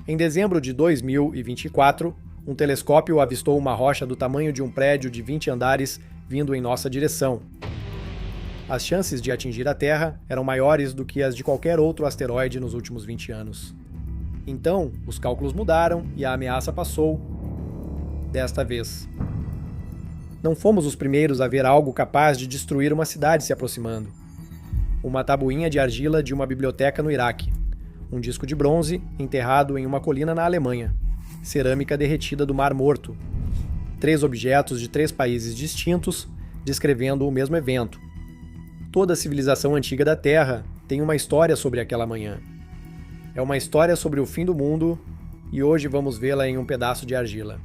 Em dezembro de 2024, um telescópio avistou uma rocha do tamanho de um prédio de 20 andares vindo em nossa direção. As chances de atingir a Terra eram maiores do que as de qualquer outro asteroide nos últimos 20 anos. Então, os cálculos mudaram e a ameaça passou, desta vez. Não fomos os primeiros a ver algo capaz de destruir uma cidade se aproximando. Uma tabuinha de argila de uma biblioteca no Iraque. Um disco de bronze enterrado em uma colina na Alemanha. Cerâmica derretida do Mar Morto. 3 objetos de 3 países distintos descrevendo o mesmo evento. Toda a civilização antiga da Terra tem uma história sobre aquela manhã. É uma história sobre o fim do mundo e hoje vamos vê-la em um pedaço de argila.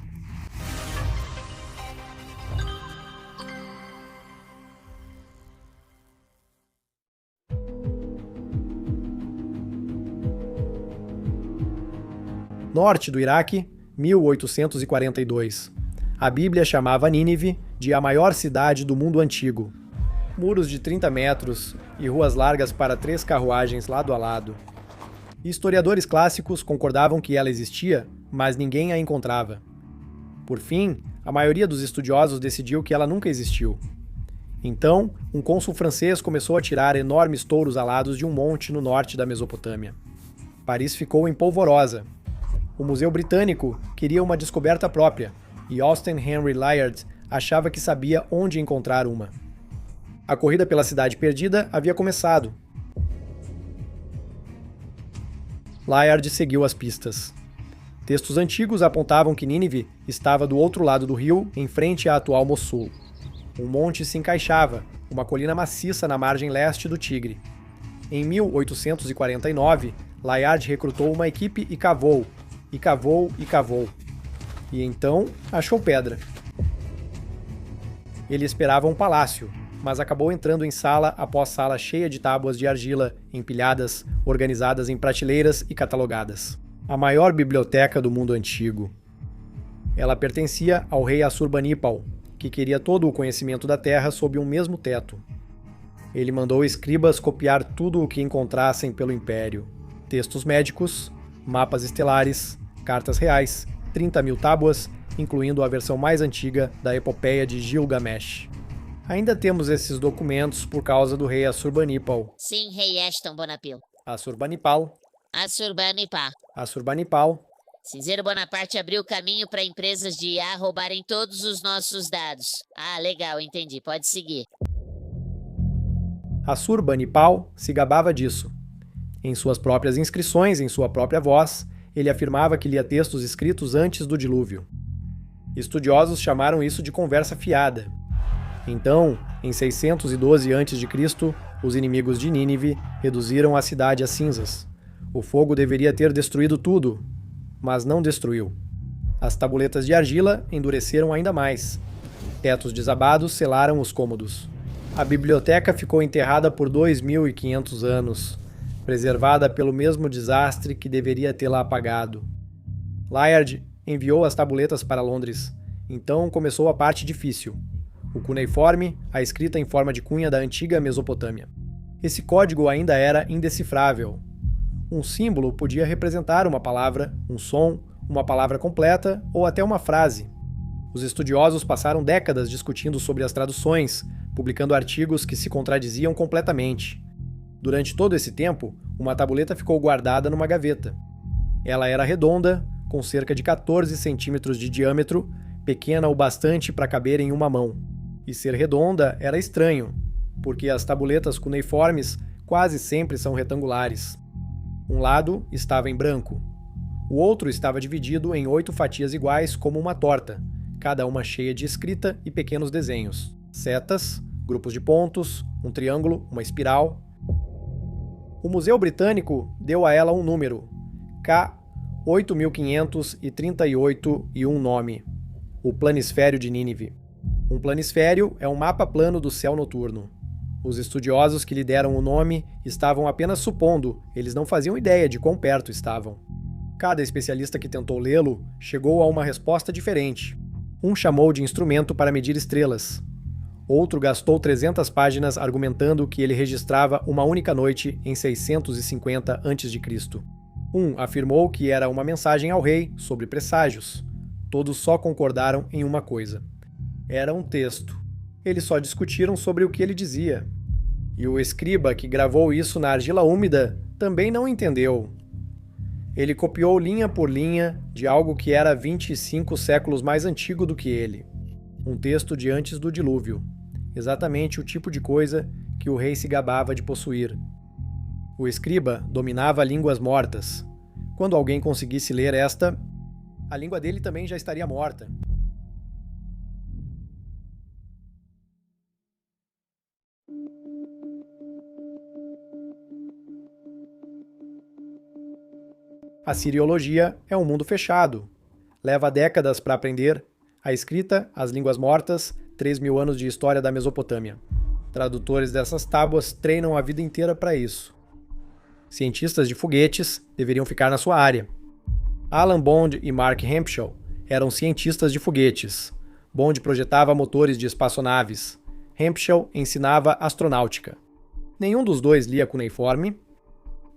Norte do Iraque, 1842. A Bíblia chamava Nínive de a maior cidade do mundo antigo. Muros de 30 metros e ruas largas para 3 carruagens lado a lado. Historiadores clássicos concordavam que ela existia, mas ninguém a encontrava. Por fim, a maioria dos estudiosos decidiu que ela nunca existiu. Então, um cônsul francês começou a tirar enormes touros alados de um monte no norte da Mesopotâmia. Paris ficou em polvorosa. O Museu Britânico queria uma descoberta própria, e Austen Henry Layard achava que sabia onde encontrar uma. A corrida pela cidade perdida havia começado. Layard seguiu as pistas. Textos antigos apontavam que Nínive estava do outro lado do rio, em frente à atual Mossul. Um monte se encaixava, uma colina maciça na margem leste do Tigre. Em 1849, Layard recrutou uma equipe e cavou. E cavou e cavou. E então achou pedra. Ele esperava um palácio, mas acabou entrando em sala após sala cheia de tábuas de argila, empilhadas, organizadas em prateleiras e catalogadas. A maior biblioteca do mundo antigo. Ela pertencia ao rei Assurbanipal, que queria todo o conhecimento da terra sob um mesmo teto. Ele mandou escribas copiar tudo o que encontrassem pelo império. Textos médicos, mapas estelares, cartas reais, 30.000 tábuas, incluindo a versão mais antiga da epopeia de Gilgamesh. Ainda temos esses documentos por causa do rei Assurbanipal. Sim, rei Ashton Bonapil. Assurbanipal. Assurbanipal. Cinzeiro Bonaparte abriu caminho para empresas de IA roubarem todos os nossos dados. Ah, legal, entendi. Pode seguir. Assurbanipal se gabava disso. Em suas próprias inscrições, em sua própria voz, ele afirmava que lia textos escritos antes do dilúvio. Estudiosos chamaram isso de conversa fiada. Então, em 612 a.C., os inimigos de Nínive reduziram a cidade a cinzas. O fogo deveria ter destruído tudo, mas não destruiu. As tabuletas de argila endureceram ainda mais. Tetos desabados selaram os cômodos. A biblioteca ficou enterrada por 2.500 anos, preservada pelo mesmo desastre que deveria tê-la apagado. Layard enviou as tabuletas para Londres. Então começou a parte difícil. O cuneiforme, a escrita em forma de cunha da antiga Mesopotâmia. Esse código ainda era indecifrável. Um símbolo podia representar uma palavra, um som, uma palavra completa ou até uma frase. Os estudiosos passaram décadas discutindo sobre as traduções, publicando artigos que se contradiziam completamente. Durante todo esse tempo, uma tabuleta ficou guardada numa gaveta. Ela era redonda, com cerca de 14 centímetros de diâmetro, pequena o bastante para caber em uma mão. E ser redonda era estranho, porque as tabuletas cuneiformes quase sempre são retangulares. Um lado estava em branco. O outro estava dividido em 8 fatias iguais como uma torta, cada uma cheia de escrita e pequenos desenhos. Setas, grupos de pontos, um triângulo, uma espiral. O Museu Britânico deu a ela um número, K8538 e um nome, o Planisfério de Nínive. Um planisfério é um mapa plano do céu noturno. Os estudiosos que lhe deram o nome estavam apenas supondo, eles não faziam ideia de quão perto estavam. Cada especialista que tentou lê-lo chegou a uma resposta diferente. Um chamou de instrumento para medir estrelas. Outro gastou 300 páginas argumentando que ele registrava uma única noite em 650 a.C. Um afirmou que era uma mensagem ao rei sobre presságios. Todos só concordaram em uma coisa. Era um texto. Eles só discutiram sobre o que ele dizia. E o escriba que gravou isso na argila úmida também não entendeu. Ele copiou linha por linha de algo que era 25 séculos mais antigo do que ele. Um texto de antes do dilúvio. Exatamente o tipo de coisa que o rei se gabava de possuir. O escriba dominava línguas mortas. Quando alguém conseguisse ler esta, a língua dele também já estaria morta. A siriologia é um mundo fechado. Leva décadas para aprender a escrita, as línguas mortas, 3.000 anos de história da Mesopotâmia. Tradutores dessas tábuas treinam a vida inteira para isso. Cientistas de foguetes deveriam ficar na sua área. Alan Bond e Mark Hemphill eram cientistas de foguetes. Bond projetava motores de espaçonaves. Hemphill ensinava astronáutica. Nenhum dos dois lia cuneiforme.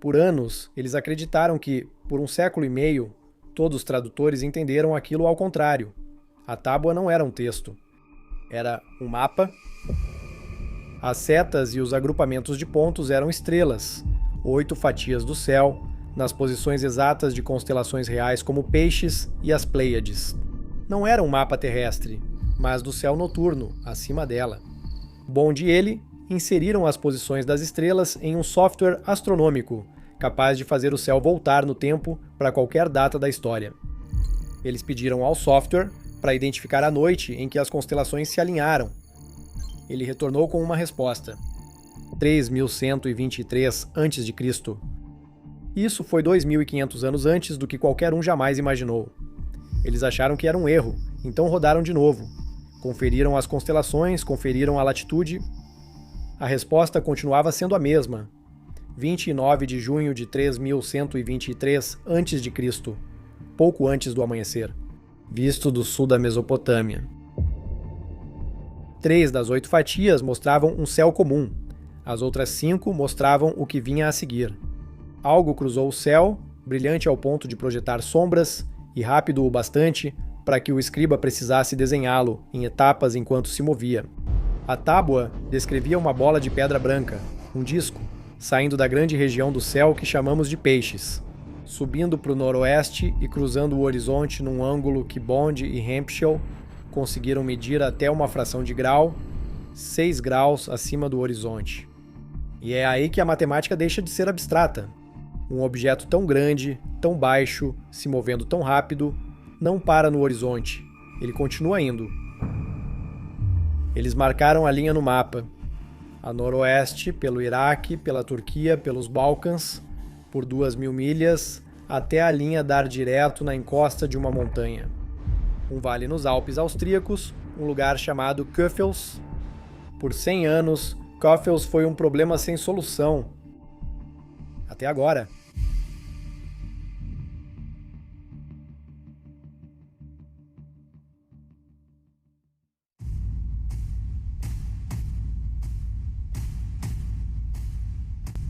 Por anos, eles acreditaram que, por 1 século e meio, todos os tradutores entenderam aquilo ao contrário. A tábua não era um texto. Era um mapa. As setas e os agrupamentos de pontos eram estrelas, 8 fatias do céu, nas posições exatas de constelações reais como Peixes e as Pleiades. Não era um mapa terrestre, mas do céu noturno, acima dela. Bond e ele inseriram as posições das estrelas em um software astronômico, capaz de fazer o céu voltar no tempo para qualquer data da história. Eles pediram ao software para identificar a noite em que as constelações se alinharam. Ele retornou com uma resposta. 3123 a.C. Isso foi 2.500 anos antes do que qualquer um jamais imaginou. Eles acharam que era um erro, então rodaram de novo. Conferiram as constelações, conferiram a latitude. A resposta continuava sendo a mesma. 29 de junho de 3123 a.C., pouco antes do amanhecer, visto do sul da Mesopotâmia. 3 das 8 fatias mostravam um céu comum. As outras 5 mostravam o que vinha a seguir. Algo cruzou o céu, brilhante ao ponto de projetar sombras, e rápido o bastante para que o escriba precisasse desenhá-lo em etapas enquanto se movia. A tábua descrevia uma bola de pedra branca, um disco, saindo da grande região do céu que chamamos de Peixes, subindo para o noroeste e cruzando o horizonte num ângulo que Bond e Hemphill conseguiram medir até uma fração de grau, 6 graus acima do horizonte. E é aí que a matemática deixa de ser abstrata. Um objeto tão grande, tão baixo, se movendo tão rápido, não para no horizonte. Ele continua indo. Eles marcaram a linha no mapa. A noroeste, pelo Iraque, pela Turquia, pelos Balcãs, por 2.000 milhas, até a linha dar direto na encosta de uma montanha. Um vale nos Alpes austríacos, um lugar chamado Köfels. Por 100 anos, Köfels foi um problema sem solução. Até agora.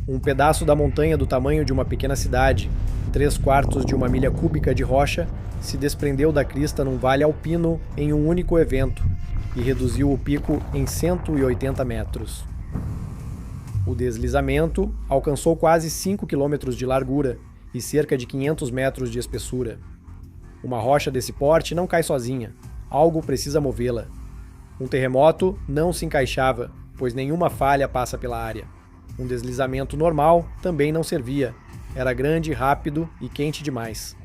Um pedaço da montanha do tamanho de uma pequena cidade, 3/4 de uma milha cúbica de rocha, se desprendeu da crista num vale alpino em um único evento e reduziu o pico em 180 metros. O deslizamento alcançou quase 5 quilômetros de largura e cerca de 500 metros de espessura. Uma rocha desse porte não cai sozinha, algo precisa movê-la. Um terremoto não se encaixava, pois nenhuma falha passa pela área. Um deslizamento normal também não servia. Era grande, rápido e quente demais.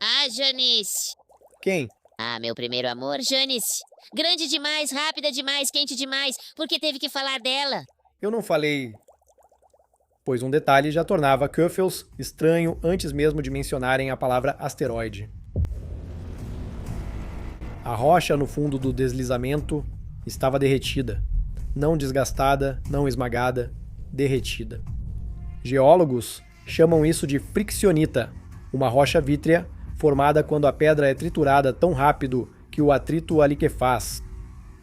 Ah, Janice! Quem? Ah, meu primeiro amor, Janice. Grande demais, rápida demais, quente demais. Por que teve que falar dela? Eu não falei... Pois um detalhe já tornava Köfels estranho antes mesmo de mencionarem a palavra asteroide. A rocha no fundo do deslizamento estava derretida. Não desgastada, não esmagada, derretida. Geólogos chamam isso de friccionita, uma rocha vítrea formada quando a pedra é triturada tão rápido que o atrito a liquefaz.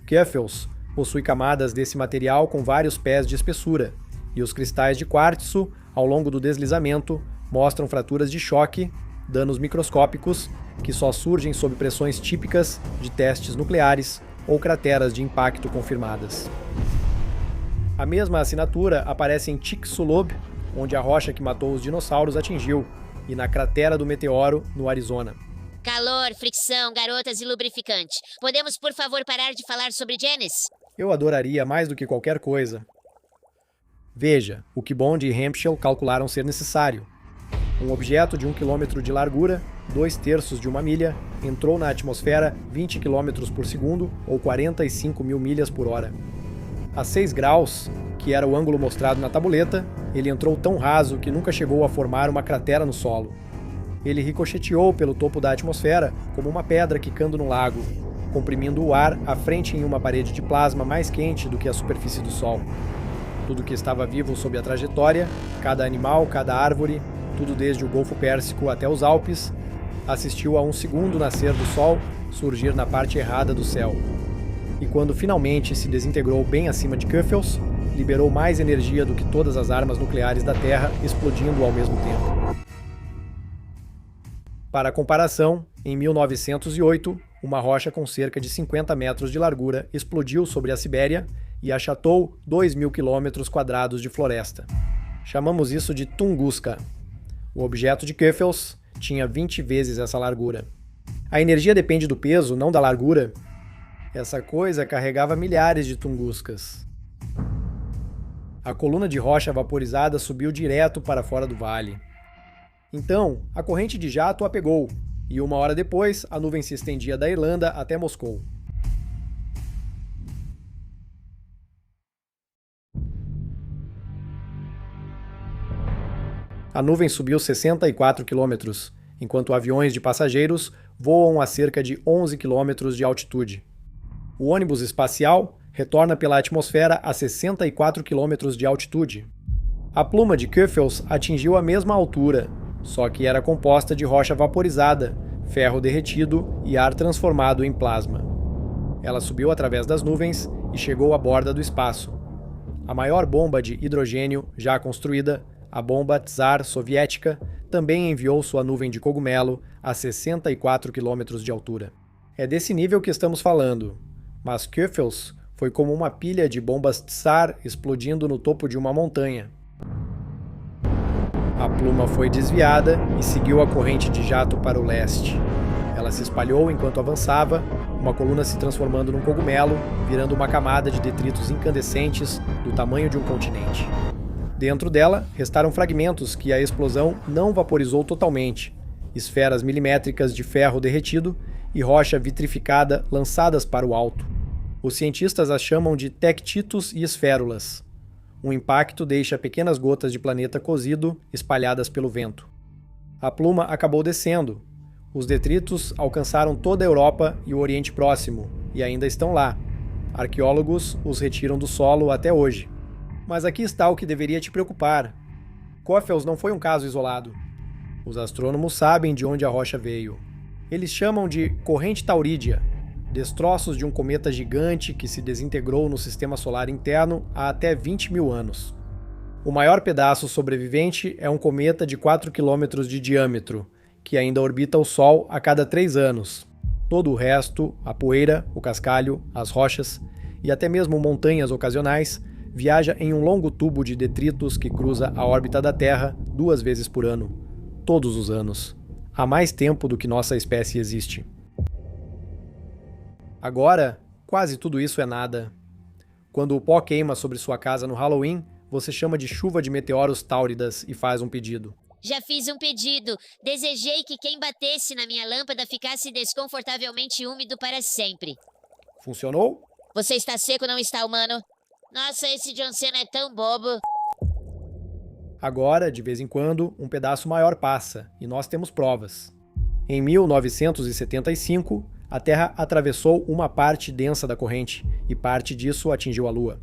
Köfels possui camadas desse material com vários pés de espessura, e os cristais de quartzo, ao longo do deslizamento, mostram fraturas de choque, danos microscópicos que só surgem sob pressões típicas de testes nucleares ou crateras de impacto confirmadas. A mesma assinatura aparece em Chicxulub, onde a rocha que matou os dinossauros atingiu, e na cratera do meteoro, no Arizona. Calor, fricção, garotas e lubrificante. Podemos, por favor, parar de falar sobre Janice? Eu adoraria mais do que qualquer coisa. Veja, o que Bond e Hemphill calcularam ser necessário. Um objeto de 1 km de largura, 2/3 de uma milha, entrou na atmosfera 20 km por segundo ou 45 mil milhas por hora. A 6 graus, que era o ângulo mostrado na tabuleta, ele entrou tão raso que nunca chegou a formar uma cratera no solo. Ele ricocheteou pelo topo da atmosfera como uma pedra quicando no lago, comprimindo o ar à frente em uma parede de plasma mais quente do que a superfície do Sol. Tudo que estava vivo sob a trajetória, cada animal, cada árvore, tudo desde o Golfo Pérsico até os Alpes, assistiu a um segundo nascer do Sol surgir na parte errada do céu. E quando finalmente se desintegrou bem acima de Cuffles, liberou mais energia do que todas as armas nucleares da Terra explodindo ao mesmo tempo. Para comparação, em 1908, uma rocha com cerca de 50 metros de largura explodiu sobre a Sibéria e achatou 2.000 km² de floresta. Chamamos isso de Tunguska. O objeto de Cuffles tinha 20 vezes essa largura. A energia depende do peso, não da largura. Essa coisa carregava milhares de Tunguskas. A coluna de rocha vaporizada subiu direto para fora do vale. Então, a corrente de jato a pegou, e 1 hora depois, a nuvem se estendia da Irlanda até Moscou. A nuvem subiu 64 quilômetros, enquanto aviões de passageiros voam a cerca de 11 quilômetros de altitude. O ônibus espacial retorna pela atmosfera a 64 quilômetros de altitude. A pluma de Cuffles atingiu a mesma altura, só que era composta de rocha vaporizada, ferro derretido e ar transformado em plasma. Ela subiu através das nuvens e chegou à borda do espaço. A maior bomba de hidrogênio já construída, a bomba Tsar soviética, também enviou sua nuvem de cogumelo a 64 quilômetros de altura. É desse nível que estamos falando, mas Cuffles foi como uma pilha de bombas Tsar explodindo no topo de uma montanha. A pluma foi desviada e seguiu a corrente de jato para o leste. Ela se espalhou enquanto avançava, uma coluna se transformando num cogumelo, virando uma camada de detritos incandescentes do tamanho de um continente. Dentro dela, restaram fragmentos que a explosão não vaporizou totalmente, esferas milimétricas de ferro derretido e rocha vitrificada lançadas para o alto. Os cientistas as chamam de tectitos e esférulas. Um impacto deixa pequenas gotas de planeta cozido espalhadas pelo vento. A pluma acabou descendo. Os detritos alcançaram toda a Europa e o Oriente Próximo, e ainda estão lá. Arqueólogos os retiram do solo até hoje. Mas aqui está o que deveria te preocupar. Cuffles não foi um caso isolado. Os astrônomos sabem de onde a rocha veio. Eles chamam de corrente taurídea, destroços de um cometa gigante que se desintegrou no sistema solar interno há até 20 mil anos. O maior pedaço sobrevivente é um cometa de 4 km de diâmetro, que ainda orbita o Sol a cada 3 anos. Todo o resto, a poeira, o cascalho, as rochas e até mesmo montanhas ocasionais, viaja em um longo tubo de detritos que cruza a órbita da Terra 2 vezes por ano, todos os anos, há mais tempo do que nossa espécie existe. Agora, quase tudo isso é nada. Quando o pó queima sobre sua casa no Halloween, você chama de chuva de meteoros táuridas e faz um pedido. Já fiz um pedido. Desejei que quem batesse na minha lâmpada ficasse desconfortavelmente úmido para sempre. Funcionou? Você está seco, não está, humano? Nossa, esse John Cena é tão bobo. Agora, de vez em quando, um pedaço maior passa, e nós temos provas. Em 1975, a Terra atravessou uma parte densa da corrente, e parte disso atingiu a Lua.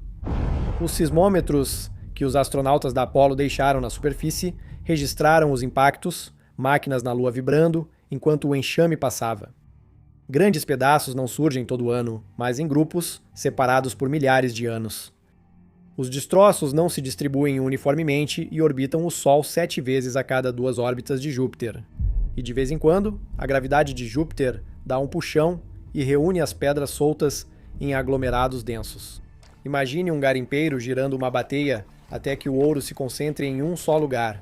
Os sismômetros que os astronautas da Apollo deixaram na superfície registraram os impactos, máquinas na Lua vibrando, enquanto o enxame passava. Grandes pedaços não surgem todo ano, mas em grupos, separados por milhares de anos. Os destroços não se distribuem uniformemente e orbitam o Sol 7 vezes a cada 2 órbitas de Júpiter. E de vez em quando, a gravidade de Júpiter dá um puxão e reúne as pedras soltas em aglomerados densos. Imagine um garimpeiro girando uma bateia até que o ouro se concentre em um só lugar.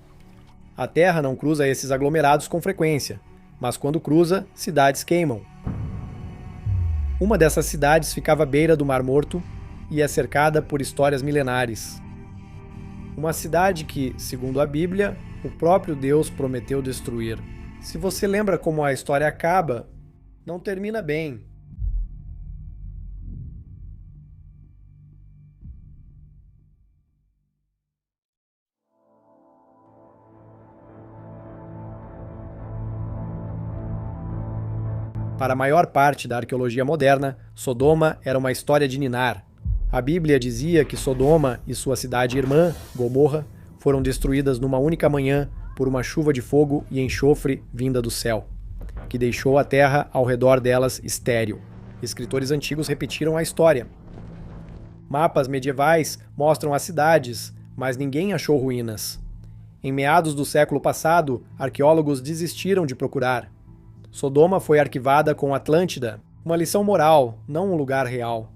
A Terra não cruza esses aglomerados com frequência, mas quando cruza, cidades queimam. Uma dessas cidades ficava à beira do Mar Morto e é cercada por histórias milenares. Uma cidade que, segundo a Bíblia, o próprio Deus prometeu destruir. Se você lembra como a história acaba, não termina bem. Para a maior parte da arqueologia moderna, Sodoma era uma história de ninar. A Bíblia dizia que Sodoma e sua cidade irmã, Gomorra, foram destruídas numa única manhã por uma chuva de fogo e enxofre vinda do céu, que deixou a terra ao redor delas estéril. Escritores antigos repetiram a história. Mapas medievais mostram as cidades, mas ninguém achou ruínas. Em meados do século passado, arqueólogos desistiram de procurar. Sodoma foi arquivada com Atlântida, uma lição moral, não um lugar real.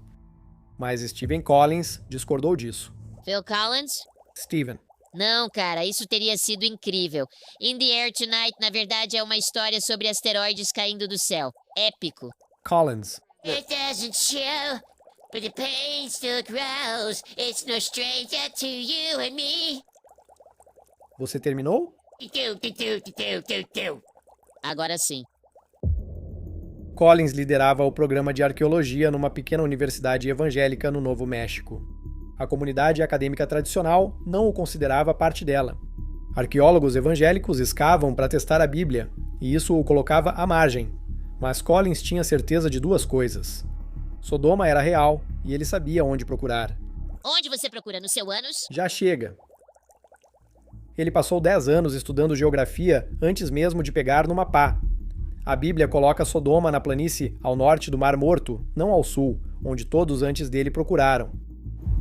Mas Stephen Collins discordou disso. Phil Collins? Stephen. Não, cara, isso teria sido incrível. In the Air Tonight, na verdade, é uma história sobre asteroides caindo do céu. Épico. Collins. It doesn't show, but the pain still grows. It's no stranger to you and me. Você terminou? Agora sim. Collins liderava o programa de arqueologia numa pequena universidade evangélica no Novo México. A comunidade acadêmica tradicional não o considerava parte dela. Arqueólogos evangélicos escavam para testar a Bíblia, e isso o colocava à margem. Mas Collins tinha certeza de duas coisas. Sodoma era real, e ele sabia onde procurar. Onde você procura? No seu ânus? Já chega. Ele passou 10 anos estudando geografia antes mesmo de pegar numa pá. A Bíblia coloca Sodoma na planície ao norte do Mar Morto, não ao sul, onde todos antes dele procuraram.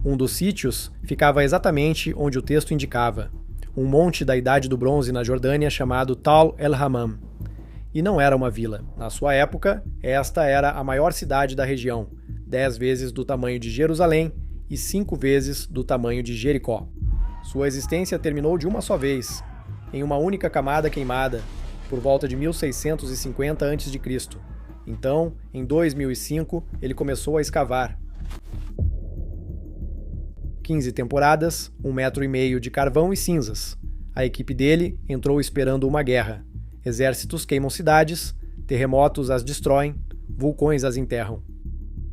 Um dos sítios ficava exatamente onde o texto indicava, um monte da Idade do Bronze na Jordânia chamado Tal el-Hammam. E não era uma vila. Na sua época, esta era a maior cidade da região, 10 vezes do tamanho de Jerusalém e 5 vezes do tamanho de Jericó. Sua existência terminou de uma só vez, em uma única camada queimada, por volta de 1650 a.C. Então, em 2005, ele começou a escavar. 15 temporadas, 1,5 metro de carvão e cinzas. A equipe dele entrou esperando uma guerra. Exércitos queimam cidades, terremotos as destroem, vulcões as enterram.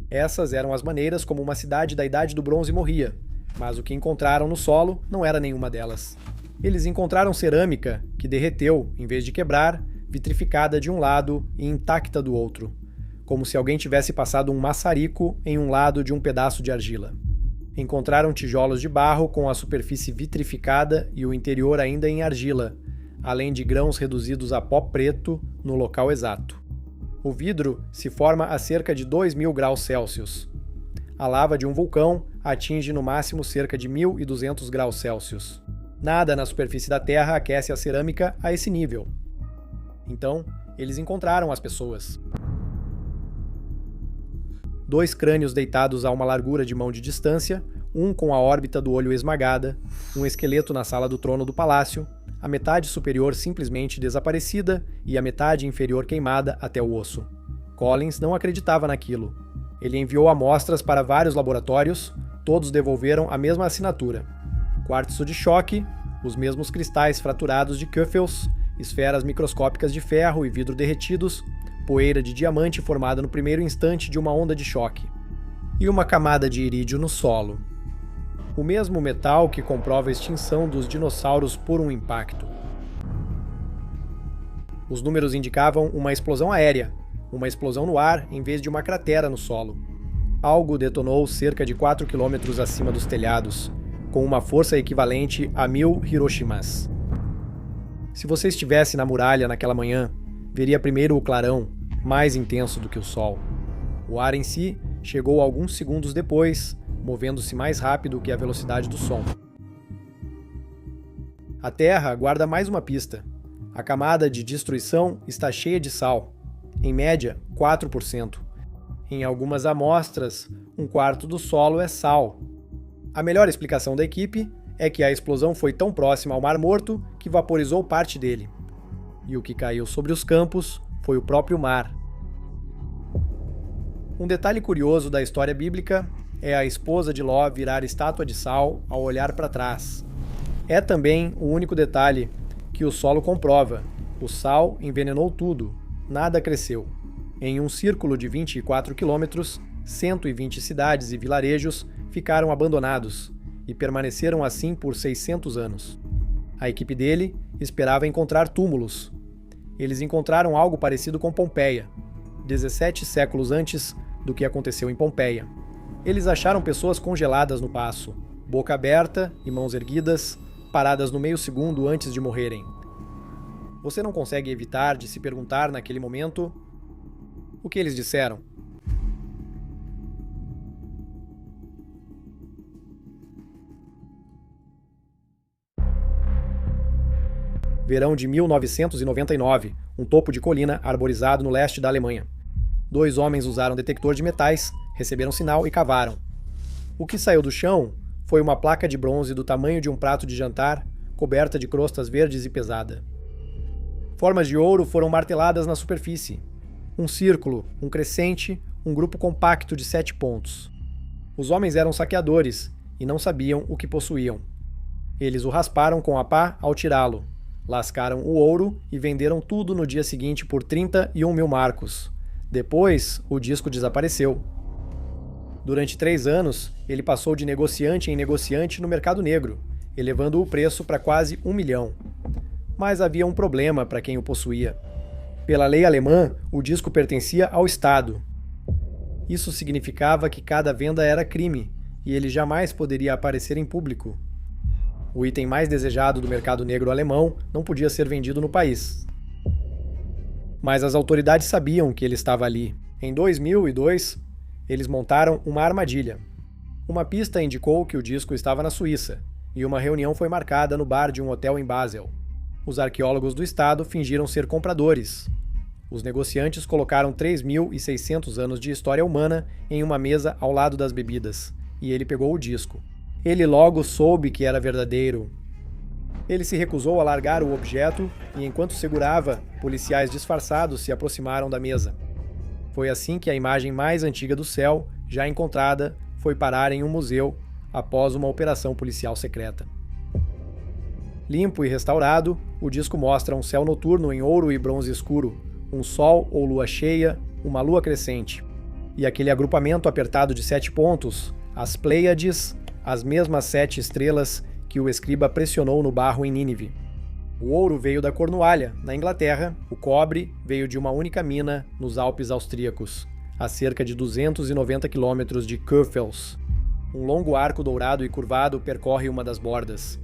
Essas eram as maneiras como uma cidade da Idade do Bronze morria, mas o que encontraram no solo não era nenhuma delas. Eles encontraram cerâmica que derreteu, em vez de quebrar, vitrificada de um lado e intacta do outro, como se alguém tivesse passado um maçarico em um lado de um pedaço de argila. Encontraram tijolos de barro com a superfície vitrificada e o interior ainda em argila, além de grãos reduzidos a pó preto no local exato. O vidro se forma a cerca de 2.000 graus Celsius. A lava de um vulcão atinge no máximo cerca de 1.200 graus Celsius. Nada na superfície da Terra aquece a cerâmica a esse nível. Então, eles encontraram as pessoas. 2 crânios deitados a uma largura de mão de distância, um com a órbita do olho esmagada, um esqueleto na sala do trono do palácio, a metade superior simplesmente desaparecida e a metade inferior queimada até o osso. Collins não acreditava naquilo. Ele enviou amostras para vários laboratórios, todos devolveram a mesma assinatura. Quartzo de choque, os mesmos cristais fraturados de Köffels, esferas microscópicas de ferro e vidro derretidos, poeira de diamante formada no primeiro instante de uma onda de choque, e uma camada de irídio no solo. O mesmo metal que comprova a extinção dos dinossauros por um impacto. Os números indicavam uma explosão aérea, uma explosão no ar em vez de uma cratera no solo. Algo detonou cerca de 4 quilômetros acima dos telhados, com uma força equivalente a 1000 Hiroshimas. Se você estivesse na muralha naquela manhã, veria primeiro o clarão, mais intenso do que o sol. O ar em si chegou alguns segundos depois, movendo-se mais rápido que a velocidade do som. A Terra guarda mais uma pista. A camada de destruição está cheia de sal, em média 4%. Em algumas amostras, 1/4 do solo é sal. A melhor explicação da equipe é que a explosão foi tão próxima ao Mar Morto que vaporizou parte dele. E o que caiu sobre os campos foi o próprio mar. Um detalhe curioso da história bíblica é a esposa de Ló virar estátua de sal ao olhar para trás. É também o único detalhe que o solo comprova. O sal envenenou tudo, nada cresceu. Em um círculo de 24 quilômetros, 120 cidades e vilarejos ficaram abandonados e permaneceram assim por 600 anos. A equipe dele esperava encontrar túmulos. Eles encontraram algo parecido com Pompeia, 17 séculos antes do que aconteceu em Pompeia. Eles acharam pessoas congeladas no passo, boca aberta e mãos erguidas, paradas no meio segundo antes de morrerem. Você não consegue evitar de se perguntar naquele momento o que eles disseram. Verão de 1999, um topo de colina arborizado no leste da Alemanha. 2 homens usaram detector de metais, receberam sinal e cavaram. O que saiu do chão foi uma placa de bronze do tamanho de um prato de jantar, coberta de crostas verdes e pesada. Formas de ouro foram marteladas na superfície. Um círculo, um crescente, um grupo compacto de 7 pontos. Os homens eram saqueadores e não sabiam o que possuíam. Eles o rasparam com a pá ao tirá-lo. Lascaram o ouro e venderam tudo no dia seguinte por 31 mil marcos. Depois, o disco desapareceu. Durante 3 anos, ele passou de negociante em negociante no mercado negro, elevando o preço para quase 1 milhão. Mas havia um problema para quem o possuía. Pela lei alemã, o disco pertencia ao Estado. Isso significava que cada venda era crime, e ele jamais poderia aparecer em público. O item mais desejado do mercado negro alemão não podia ser vendido no país. Mas as autoridades sabiam que ele estava ali. Em 2002, eles montaram uma armadilha. Uma pista indicou que o disco estava na Suíça, e uma reunião foi marcada no bar de um hotel em Basel. Os arqueólogos do estado fingiram ser compradores. Os negociantes colocaram 3.600 anos de história humana em uma mesa ao lado das bebidas, e ele pegou o disco. Ele logo soube que era verdadeiro. Ele se recusou a largar o objeto e, enquanto segurava, policiais disfarçados se aproximaram da mesa. Foi assim que a imagem mais antiga do céu, já encontrada, foi parar em um museu após uma operação policial secreta. Limpo e restaurado, o disco mostra um céu noturno em ouro e bronze escuro, um sol ou lua cheia, uma lua crescente. E aquele agrupamento apertado de 7 pontos, as Pleiades, as mesmas 7 estrelas que o escriba pressionou no barro em Nínive. O ouro veio da Cornualha, na Inglaterra, o cobre veio de uma única mina nos Alpes austríacos, a cerca de 290 quilômetros de Kurfels. Um longo arco dourado e curvado percorre uma das bordas.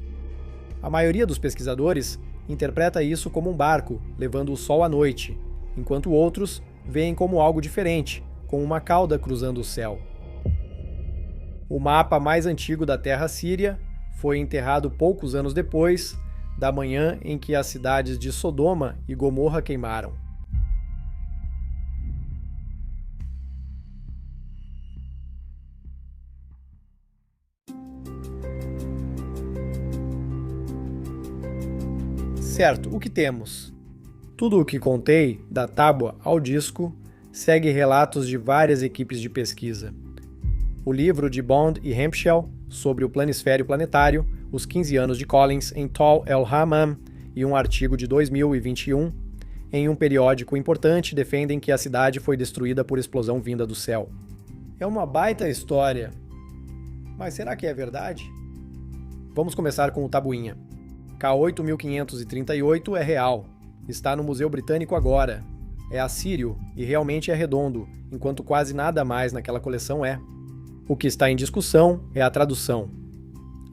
A maioria dos pesquisadores interpreta isso como um barco levando o sol à noite, enquanto outros veem como algo diferente, com uma cauda cruzando o céu. O mapa mais antigo da terra síria foi enterrado poucos anos depois da manhã em que as cidades de Sodoma e Gomorra queimaram. Certo, o que temos? Tudo o que contei, da tábua ao disco, segue relatos de várias equipes de pesquisa. O livro de Bond e Hempshell sobre o planisfério planetário, os 15 anos de Collins em Tal el-Hammam e um artigo de 2021 em um periódico importante defendem que a cidade foi destruída por explosão vinda do céu. É uma baita história, mas será que é verdade? Vamos começar com o Tabuinha. K8538 é real, está no Museu Britânico agora, é assírio e realmente é redondo, enquanto quase nada mais naquela coleção é. O que está em discussão é a tradução.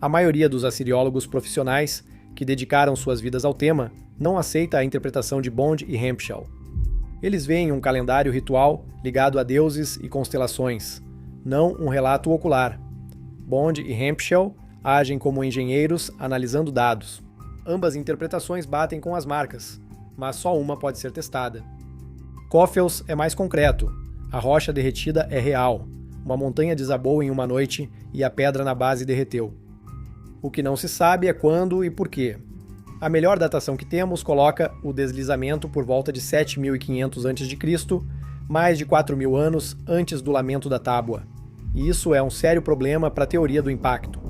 A maioria dos assiriólogos profissionais que dedicaram suas vidas ao tema não aceita a interpretação de Bond e Hempshell. Eles veem um calendário ritual ligado a deuses e constelações, não um relato ocular. Bond e Hempshell agem como engenheiros analisando dados. Ambas interpretações batem com as marcas, mas só uma pode ser testada. Coffels é mais concreto. A rocha derretida é real. Uma montanha desabou em uma noite e a pedra na base derreteu. O que não se sabe é quando e por quê. A melhor datação que temos coloca o deslizamento por volta de 7.500 a.C., mais de 4.000 anos antes do lamento da tábua. E isso é um sério problema para a teoria do impacto.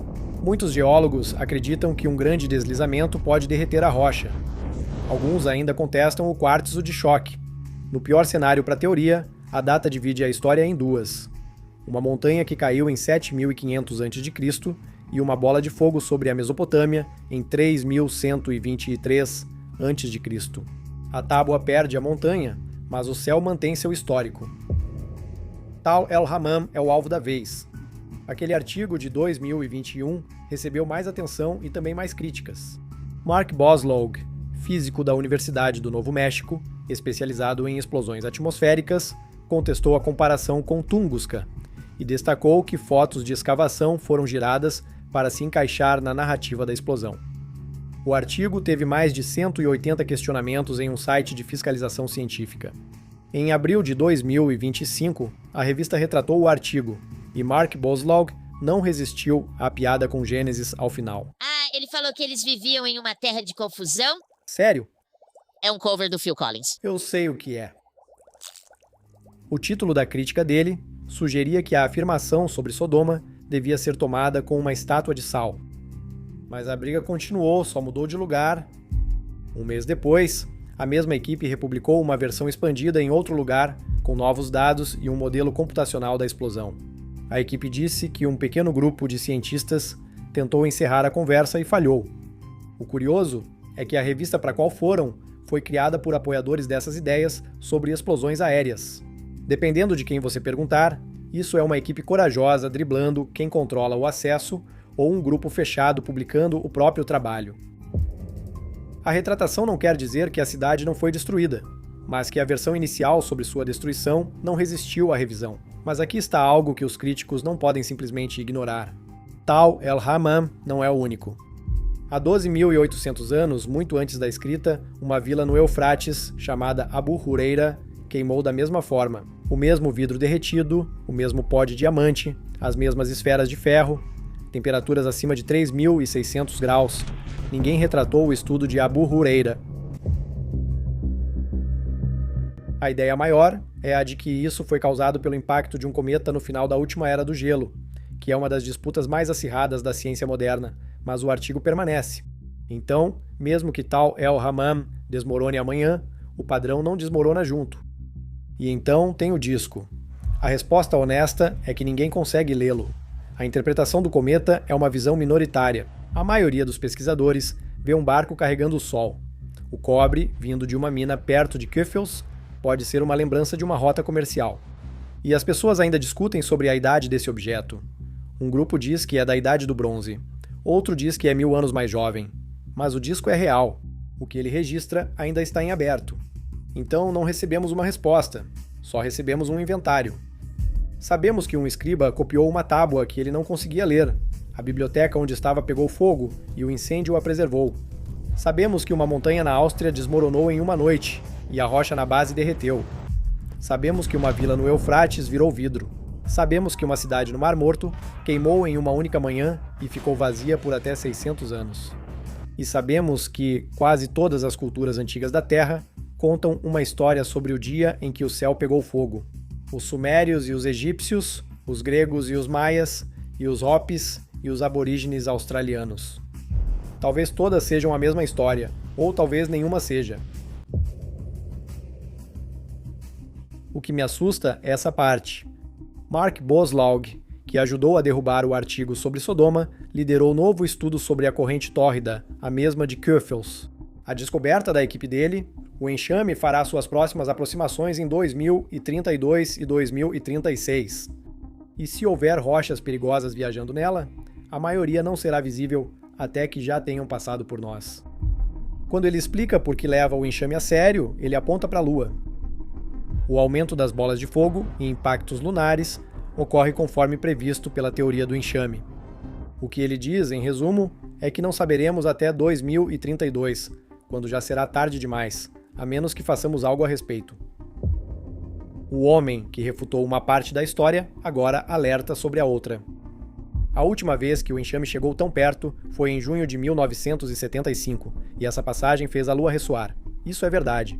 Muitos geólogos acreditam que um grande deslizamento pode derreter a rocha. Alguns ainda contestam o quartzo de choque. No pior cenário para a teoria, a data divide a história em duas. Uma montanha que caiu em 7.500 a.C. e uma bola de fogo sobre a Mesopotâmia em 3.123 a.C. A tábua perde a montanha, mas o céu mantém seu histórico. Tal el-Hammam é o alvo da vez. Aquele artigo de 2021 recebeu mais atenção e também mais críticas. Mark Boslog, físico da Universidade do Novo México, especializado em explosões atmosféricas, contestou a comparação com Tunguska e destacou que fotos de escavação foram giradas para se encaixar na narrativa da explosão. O artigo teve mais de 180 questionamentos em um site de fiscalização científica. Em abril de 2025, a revista retratou o artigo, e Mark Boslog não resistiu à piada com Gênesis ao final. Ah, ele falou que eles viviam em uma terra de confusão? Sério? É um cover do Phil Collins. Eu sei o que é. O título da crítica dele sugeria que a afirmação sobre Sodoma devia ser tomada com uma estátua de sal. Mas a briga continuou, só mudou de lugar. Um mês depois, a mesma equipe republicou uma versão expandida em outro lugar, com novos dados e um modelo computacional da explosão. A equipe disse que um pequeno grupo de cientistas tentou encerrar a conversa e falhou. O curioso é que a revista para a qual foram foi criada por apoiadores dessas ideias sobre explosões aéreas. Dependendo de quem você perguntar, isso é uma equipe corajosa driblando quem controla o acesso ou um grupo fechado publicando o próprio trabalho. A retratação não quer dizer que a cidade não foi destruída, mas que a versão inicial sobre sua destruição não resistiu à revisão. Mas aqui está algo que os críticos não podem simplesmente ignorar. Tal el-Hammam não é o único. Há 12.800 anos, muito antes da escrita, uma vila no Eufrates, chamada Abu Huraira, queimou da mesma forma. O mesmo vidro derretido, o mesmo pó de diamante, as mesmas esferas de ferro, temperaturas acima de 3.600 graus. Ninguém retratou o estudo de Abu Huraira. A ideia maior é a de que isso foi causado pelo impacto de um cometa no final da última era do gelo, que é uma das disputas mais acirradas da ciência moderna, mas o artigo permanece. Então, mesmo que tal el-Hammam desmorone amanhã, o padrão não desmorona junto. E então tem o disco. A resposta honesta é que ninguém consegue lê-lo. A interpretação do cometa é uma visão minoritária. A maioria dos pesquisadores vê um barco carregando o Sol. O cobre, vindo de uma mina perto de Coffels, pode ser uma lembrança de uma rota comercial. E as pessoas ainda discutem sobre a idade desse objeto. Um grupo diz que é da idade do bronze. Outro diz que é 1000 anos mais jovem. Mas o disco é real. O que ele registra ainda está em aberto. Então não recebemos uma resposta, só recebemos um inventário. Sabemos que um escriba copiou uma tábua que ele não conseguia ler. A biblioteca onde estava pegou fogo e o incêndio a preservou. Sabemos que uma montanha na Áustria desmoronou em uma noite e a rocha na base derreteu. Sabemos que uma vila no Eufrates virou vidro. Sabemos que uma cidade no Mar Morto queimou em uma única manhã e ficou vazia por até 600 anos. E sabemos que quase todas as culturas antigas da Terra contam uma história sobre o dia em que o céu pegou fogo. Os sumérios e os egípcios, os gregos e os maias, e os hopis e os aborígenes australianos. Talvez todas sejam a mesma história, ou talvez nenhuma seja. O que me assusta é essa parte. Mark Boslog, que ajudou a derrubar o artigo sobre Sodoma, liderou novo estudo sobre a corrente tórrida, a mesma de Coffels. A descoberta da equipe dele, o enxame fará suas próximas aproximações em 2032 e 2036. E se houver rochas perigosas viajando nela, a maioria não será visível até que já tenham passado por nós. Quando ele explica por que leva o enxame a sério, ele aponta para a Lua. O aumento das bolas de fogo e impactos lunares ocorre conforme previsto pela teoria do enxame. O que ele diz, em resumo, é que não saberemos até 2032, quando já será tarde demais, a menos que façamos algo a respeito. O homem que refutou uma parte da história agora alerta sobre a outra. A última vez que o enxame chegou tão perto foi em junho de 1975, e essa passagem fez a Lua ressoar. Isso é verdade.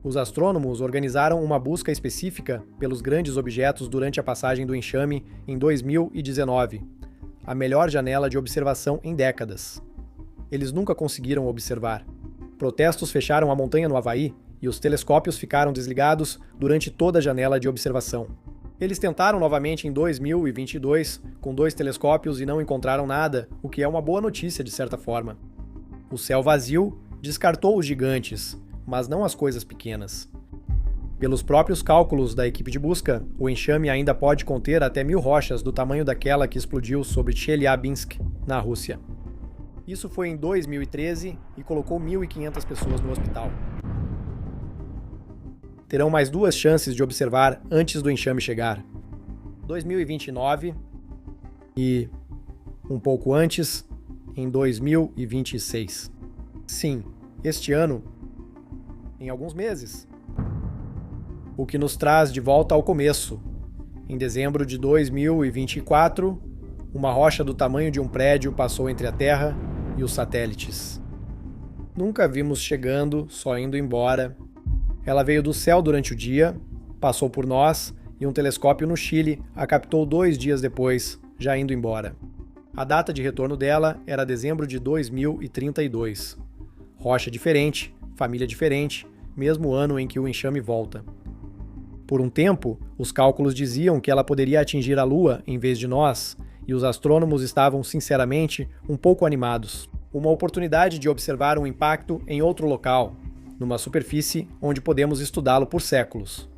Os astrônomos organizaram uma busca específica pelos grandes objetos durante a passagem do enxame em 2019, a melhor janela de observação em décadas. Eles nunca conseguiram observar. Protestos fecharam a montanha no Havaí e os telescópios ficaram desligados durante toda a janela de observação. Eles tentaram novamente em 2022 com 2 telescópios e não encontraram nada, o que é uma boa notícia de certa forma. O céu vazio descartou os gigantes, mas não as coisas pequenas. Pelos próprios cálculos da equipe de busca, o enxame ainda pode conter até 1000 rochas do tamanho daquela que explodiu sobre Chelyabinsk, na Rússia. Isso foi em 2013 e colocou 1.500 pessoas no hospital. Terão mais 2 chances de observar antes do enxame chegar. 2029 e, um pouco antes, em 2026. Sim, este ano, em alguns meses. O que nos traz de volta ao começo. Em dezembro de 2024, uma rocha do tamanho de um prédio passou entre a Terra e os satélites. Nunca vimos chegando, só indo embora. Ela veio do céu durante o dia, passou por nós e um telescópio no Chile a captou 2 dias depois, já indo embora. A data de retorno dela era dezembro de 2032. Rocha diferente, família diferente, mesmo ano em que o enxame volta. Por um tempo, os cálculos diziam que ela poderia atingir a Lua em vez de nós, e os astrônomos estavam, sinceramente, um pouco animados. Uma oportunidade de observar um impacto em outro local, numa superfície onde podemos estudá-lo por séculos.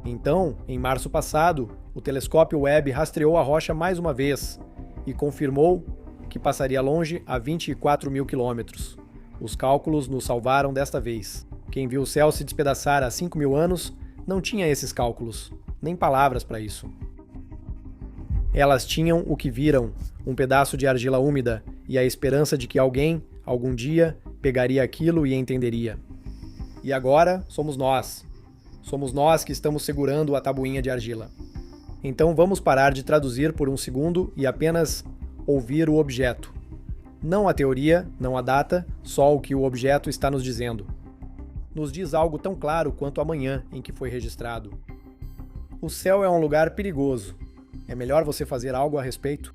Então, em março passado, o telescópio Webb rastreou a rocha mais uma vez e confirmou que passaria longe a 24 mil quilômetros. Os cálculos nos salvaram desta vez. Quem viu o céu se despedaçar há 5.000 anos não tinha esses cálculos, nem palavras para isso. Elas tinham o que viram, um pedaço de argila úmida e a esperança de que alguém, algum dia, pegaria aquilo e entenderia. E agora somos nós. Somos nós que estamos segurando a tabuinha de argila. Então vamos parar de traduzir por um segundo e apenas ouvir o objeto. Não a teoria, não a data, só o que o objeto está nos dizendo. Nos diz algo tão claro quanto a manhã em que foi registrado. O céu é um lugar perigoso. É melhor você fazer algo a respeito.